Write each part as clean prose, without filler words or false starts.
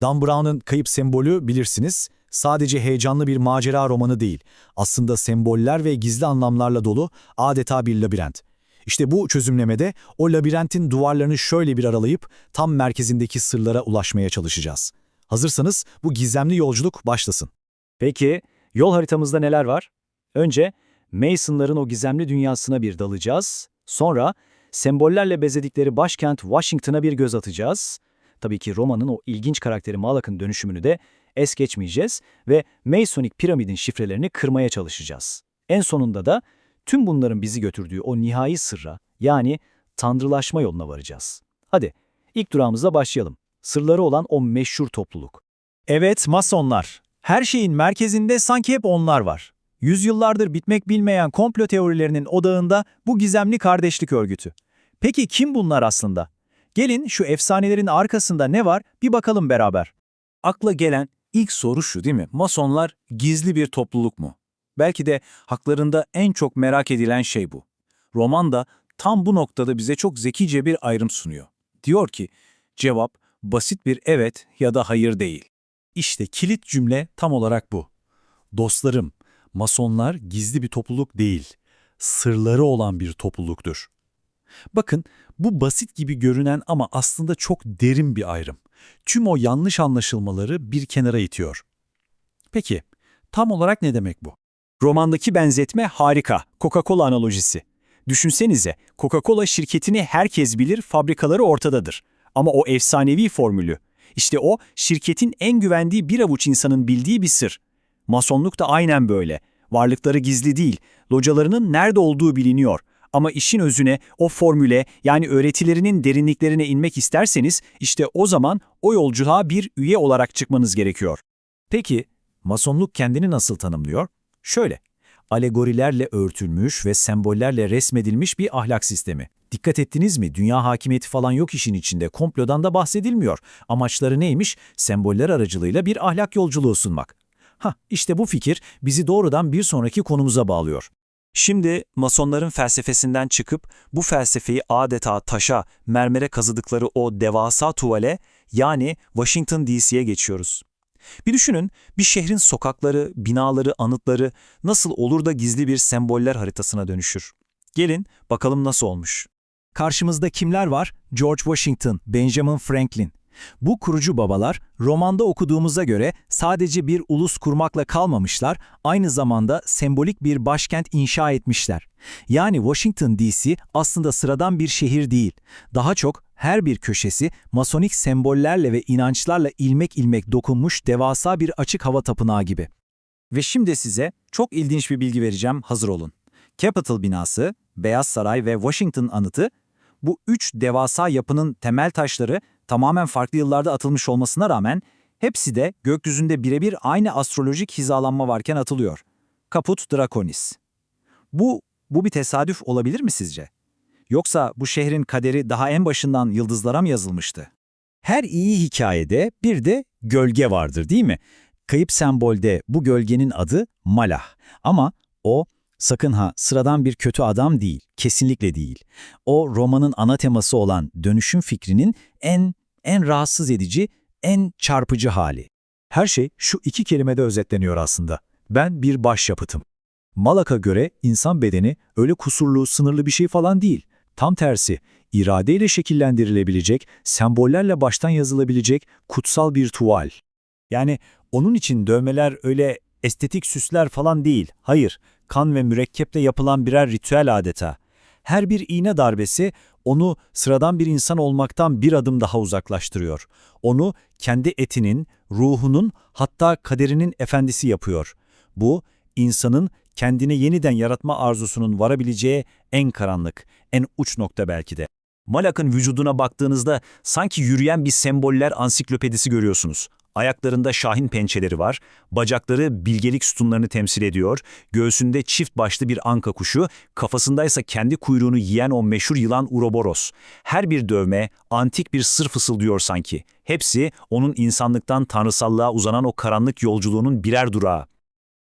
Dan Brown'un Kayıp sembolü bilirsiniz, sadece heyecanlı bir macera romanı değil, aslında semboller ve gizli anlamlarla dolu adeta bir labirent. İşte bu çözümlemede o labirentin duvarlarını şöyle bir aralayıp tam merkezindeki sırlara ulaşmaya çalışacağız. Hazırsanız bu gizemli yolculuk başlasın. Peki, yol haritamızda neler var? Önce Mason'ların o gizemli dünyasına bir dalacağız. Sonra sembollerle bezedikleri başkent Washington'a bir göz atacağız. Tabii ki Roma'nın o ilginç karakteri Malak'ın dönüşümünü de es geçmeyeceğiz ve Masonik piramidin şifrelerini kırmaya çalışacağız. En sonunda da tüm bunların bizi götürdüğü o nihai sırra, yani tanrılaşma yoluna varacağız. Hadi, ilk durağımıza başlayalım. Sırları olan o meşhur topluluk. Evet, Masonlar. Her şeyin merkezinde sanki hep onlar var. Yüzyıllardır bitmek bilmeyen komplo teorilerinin odağında bu gizemli kardeşlik örgütü. Peki kim bunlar aslında? Gelin şu efsanelerin arkasında ne var bir bakalım beraber. Akla gelen ilk soru şu değil mi? Masonlar gizli bir topluluk mu? Belki de haklarında en çok merak edilen şey bu. Roman da tam bu noktada bize çok zekice bir ayrım sunuyor. Diyor ki, cevap basit bir evet ya da hayır değil. İşte kilit cümle tam olarak bu. Dostlarım, Masonlar gizli bir topluluk değil, sırları olan bir topluluktur. Bakın, bu basit gibi görünen ama aslında çok derin bir ayrım. Tüm o yanlış anlaşılmaları bir kenara itiyor. Peki, tam olarak ne demek bu? Romandaki benzetme harika, Coca-Cola analojisi. Düşünsenize, Coca-Cola şirketini herkes bilir, fabrikaları ortadadır. Ama o efsanevi formülü, işte o şirketin en güvendiği bir avuç insanın bildiği bir sır. Masonluk da aynen böyle. Varlıkları gizli değil, localarının nerede olduğu biliniyor. Ama işin özüne, o formüle, yani öğretilerinin derinliklerine inmek isterseniz, işte o zaman o yolculuğa bir üye olarak çıkmanız gerekiyor. Peki, Masonluk kendini nasıl tanımlıyor? Şöyle, alegorilerle örtülmüş ve sembollerle resmedilmiş bir ahlak sistemi. Dikkat ettiniz mi? Dünya hakimiyeti falan yok işin içinde, komplodan da bahsedilmiyor. Amaçları neymiş? Semboller aracılığıyla bir ahlak yolculuğu sunmak. İşte bu fikir bizi doğrudan bir sonraki konumuza bağlıyor. Şimdi Masonların felsefesinden çıkıp bu felsefeyi adeta taşa, mermere kazıdıkları o devasa tuvale, yani Washington DC'ye geçiyoruz. Bir düşünün, bir şehrin sokakları, binaları, anıtları nasıl olur da gizli bir semboller haritasına dönüşür. Gelin bakalım nasıl olmuş. Karşımızda kimler var? George Washington, Benjamin Franklin. Bu kurucu babalar, romanda okuduğumuza göre sadece bir ulus kurmakla kalmamışlar, aynı zamanda sembolik bir başkent inşa etmişler. Yani Washington DC aslında sıradan bir şehir değil. Daha çok her bir köşesi masonik sembollerle ve inançlarla ilmek ilmek dokunmuş devasa bir açık hava tapınağı gibi. Ve şimdi size çok ilginç bir bilgi vereceğim, hazır olun. Capitol binası, Beyaz Saray ve Washington anıtı, bu üç devasa yapının temel taşları tamamen farklı yıllarda atılmış olmasına rağmen hepsi de gökyüzünde birebir aynı astrolojik hizalanma varken atılıyor. Caput Draconis. Bu bir tesadüf olabilir mi sizce? Yoksa bu şehrin kaderi daha en başından yıldızlara mı yazılmıştı? Her iyi hikayede bir de gölge vardır, değil mi? Kayıp sembolde bu gölgenin adı Malah. Ama o sakın ha sıradan bir kötü adam değil, kesinlikle değil. O romanın ana teması olan dönüşüm fikrinin en rahatsız edici, en çarpıcı hali. Her şey şu iki kelimede özetleniyor aslında. Ben bir başyapıtım. Malak'a göre insan bedeni öyle kusurlu, sınırlı bir şey falan değil. Tam tersi, iradeyle şekillendirilebilecek, sembollerle baştan yazılabilecek kutsal bir tuval. Yani onun için dövmeler öyle estetik süsler falan değil. Hayır, kan ve mürekkeple yapılan birer ritüel adeta. Her bir iğne darbesi onu sıradan bir insan olmaktan bir adım daha uzaklaştırıyor. Onu kendi etinin, ruhunun, hatta kaderinin efendisi yapıyor. Bu, insanın kendini yeniden yaratma arzusunun varabileceği en karanlık, en uç nokta belki de. Malak'ın vücuduna baktığınızda sanki yürüyen bir semboller ansiklopedisi görüyorsunuz. Ayaklarında şahin pençeleri var, bacakları bilgelik sütunlarını temsil ediyor, göğsünde çift başlı bir anka kuşu, kafasındaysa kendi kuyruğunu yiyen o meşhur yılan Uroboros. Her bir dövme antik bir sır fısıldıyor sanki. Hepsi onun insanlıktan tanrısallığa uzanan o karanlık yolculuğunun birer durağı.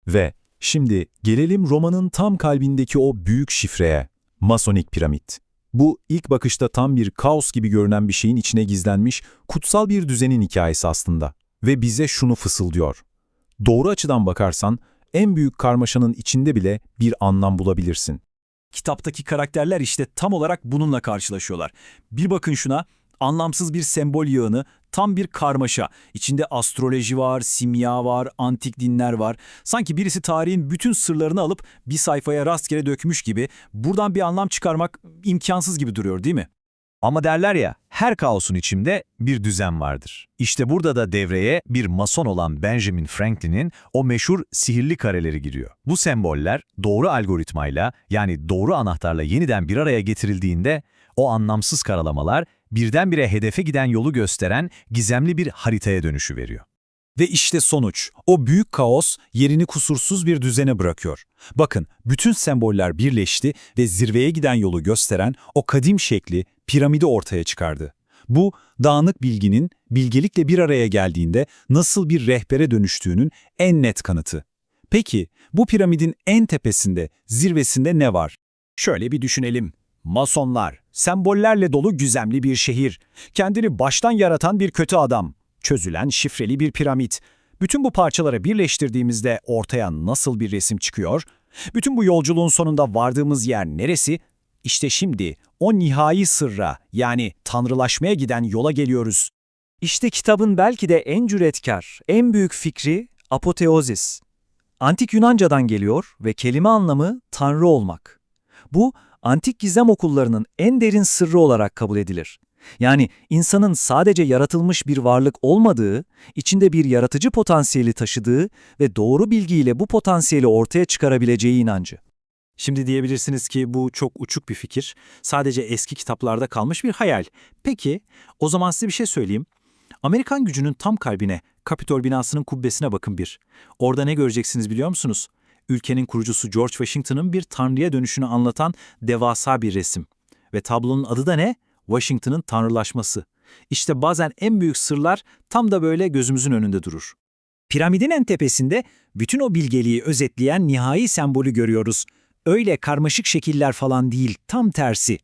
Ve şimdi gelelim romanın tam kalbindeki o büyük şifreye, Masonik piramit. Bu ilk bakışta tam bir kaos gibi görünen bir şeyin içine gizlenmiş kutsal bir düzenin hikayesi aslında. ve bize şunu fısıldıyor. Doğru açıdan bakarsan en büyük karmaşanın içinde bile bir anlam bulabilirsin. Kitaptaki karakterler işte tam olarak bununla karşılaşıyorlar. Bir bakın şuna, anlamsız bir sembol yığını, tam bir karmaşa. İçinde astroloji var, simya var, antik dinler var. Sanki birisi tarihin bütün sırlarını alıp bir sayfaya rastgele dökmüş gibi, buradan bir anlam çıkarmak imkansız gibi duruyor, değil mi? Ama derler ya, her kaosun içinde bir düzen vardır. İşte burada da devreye bir mason olan Benjamin Franklin'in o meşhur sihirli kareleri giriyor. Bu semboller doğru algoritmayla, yani doğru anahtarla yeniden bir araya getirildiğinde o anlamsız karalamalar birdenbire hedefe giden yolu gösteren gizemli bir haritaya dönüşü veriyor. Ve işte sonuç. O büyük kaos yerini kusursuz bir düzene bırakıyor. Bakın, bütün semboller birleşti ve zirveye giden yolu gösteren o kadim şekli, piramidi ortaya çıkardı. Bu, dağınık bilginin bilgelikle bir araya geldiğinde nasıl bir rehbere dönüştüğünün en net kanıtı. Peki, bu piramidin en tepesinde, zirvesinde ne var? Şöyle bir düşünelim. Masonlar, sembollerle dolu gizemli bir şehir, kendini baştan yaratan bir kötü adam, çözülen şifreli bir piramit. Bütün bu parçaları birleştirdiğimizde ortaya nasıl bir resim çıkıyor? Bütün bu yolculuğun sonunda vardığımız yer neresi? İşte şimdi o nihai sırra, yani tanrılaşmaya giden yola geliyoruz. İşte kitabın belki de en cüretkar, en büyük fikri apoteozis. Antik Yunanca'dan geliyor ve kelime anlamı tanrı olmak. Bu, antik gizem okullarının en derin sırrı olarak kabul edilir. Yani insanın sadece yaratılmış bir varlık olmadığı, içinde bir yaratıcı potansiyeli taşıdığı ve doğru bilgiyle bu potansiyeli ortaya çıkarabileceği inancı. Şimdi diyebilirsiniz ki bu çok uçuk bir fikir, sadece eski kitaplarda kalmış bir hayal. Peki, o zaman size bir şey söyleyeyim. Amerikan gücünün tam kalbine, Kapitol binasının kubbesine bakın bir. Orada ne göreceksiniz biliyor musunuz? Ülkenin kurucusu George Washington'ın bir tanrıya dönüşünü anlatan devasa bir resim. Ve tablonun adı da ne? Washington'ın tanrılaşması. İşte bazen en büyük sırlar tam da böyle gözümüzün önünde durur. Piramidin en tepesinde bütün o bilgeliği özetleyen nihai sembolü görüyoruz. Öyle karmaşık şekiller falan değil, tam tersi.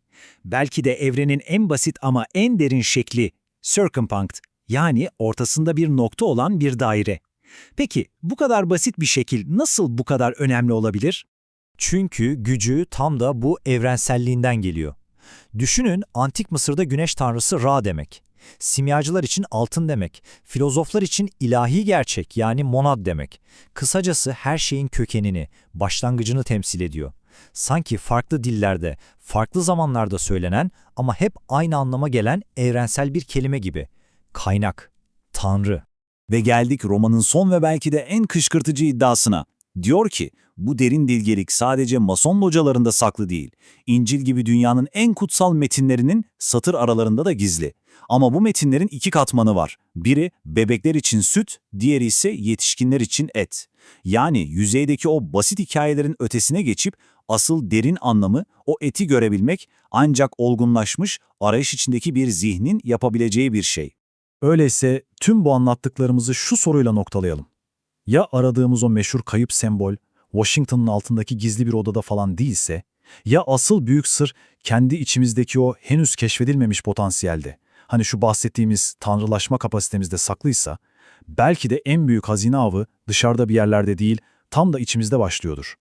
Belki de evrenin en basit ama en derin şekli, circumpunct, yani ortasında bir nokta olan bir daire. Peki bu kadar basit bir şekil nasıl bu kadar önemli olabilir? Çünkü gücü tam da bu evrenselliğinden geliyor. Düşünün, antik Mısır'da güneş tanrısı Ra demek. Simyacılar için altın demek. Filozoflar için ilahi gerçek, yani monad demek. Kısacası her şeyin kökenini, başlangıcını temsil ediyor. Sanki farklı dillerde, farklı zamanlarda söylenen ama hep aynı anlama gelen evrensel bir kelime gibi. Kaynak, Tanrı. Ve geldik romanın son ve belki de en kışkırtıcı iddiasına. Diyor ki, bu derin bilgelik sadece Mason localarında saklı değil. İncil gibi dünyanın en kutsal metinlerinin satır aralarında da gizli. Ama bu metinlerin iki katmanı var. Biri bebekler için süt, diğeri ise yetişkinler için et. Yani yüzeydeki o basit hikayelerin ötesine geçip asıl derin anlamı, o eti görebilmek ancak olgunlaşmış, arayış içindeki bir zihnin yapabileceği bir şey. Öyleyse tüm bu anlattıklarımızı şu soruyla noktalayalım. Ya aradığımız o meşhur kayıp sembol, Washington'ın altındaki gizli bir odada falan değilse, ya asıl büyük sır kendi içimizdeki o henüz keşfedilmemiş potansiyelde, hani şu bahsettiğimiz tanrılaşma kapasitemizde saklıysa, belki de en büyük hazine avı dışarıda bir yerlerde değil, tam da içimizde başlıyordur.